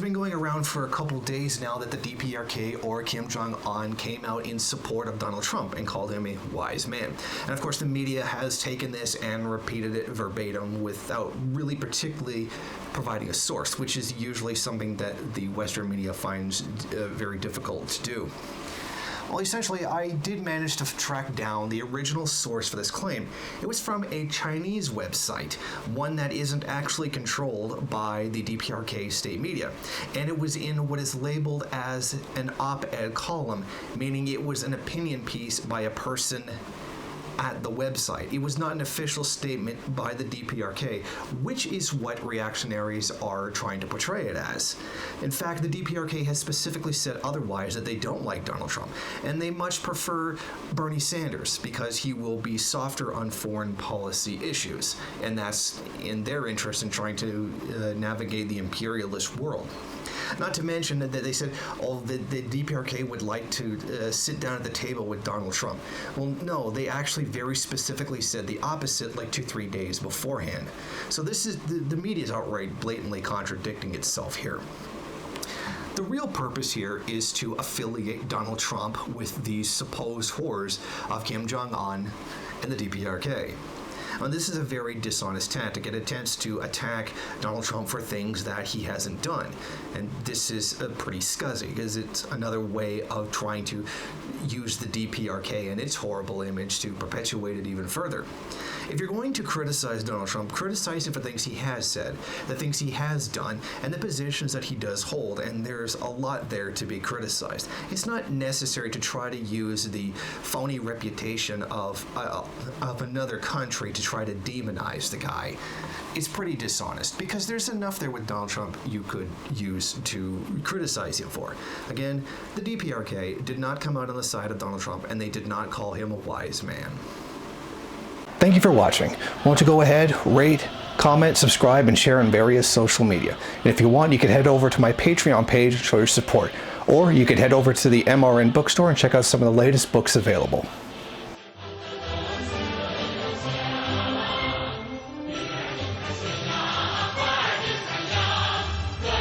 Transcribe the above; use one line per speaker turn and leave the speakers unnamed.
been going around for a couple days now that the DPRK or Kim Jong-un came out in support of Donald Trump and called him a wise man. And of course the media has taken this and repeated it verbatim without really particularly providing a source, which is usually something that the Western media finds very difficult to do. Well, essentially, I did manage to track down the original source for this claim. It was from a Chinese website, one that isn't actually controlled by the DPRK state media. And it was in what is labeled as an op-ed column, meaning it was an opinion piece by a person at the website. It was not an official statement by the DPRK, which is what reactionaries are trying to portray it as. In fact, the DPRK has specifically said otherwise, that they don't like Donald Trump, and they much prefer Bernie Sanders because he will be softer on foreign policy issues, and that's in their interest in trying to navigate the imperialist world. Not to mention that they said, oh, the DPRK would like to sit down at the table with Donald Trump. Well, no, they actually very specifically said the opposite like 2-3 days beforehand. So this is, the media is outright blatantly contradicting itself here. The real purpose here is to affiliate Donald Trump with these supposed horrors of Kim Jong-un and the DPRK. And this is a very dishonest tactic. It attempts to attack Donald Trump for things that he hasn't done. And this is pretty scuzzy, because it's another way of trying to use the DPRK and its horrible image to perpetuate it even further. If you're going to criticize Donald Trump, criticize him for things he has said, the things he has done, and the positions that he does hold, and there's a lot there to be criticized. It's not necessary to try to use the phony reputation of another country to try to demonize the guy. It's pretty dishonest, because there's enough there with Donald Trump you could use to criticize him for. Again, the DPRK did not come out on the side of Donald Trump, and they did not call him a wise man. Thank you for watching. Won't you go ahead, rate, comment, subscribe, and share on various social media. And if you want, you can head over to my Patreon page and show your support. Or you could head over to the MRN bookstore and check out some of the latest books available.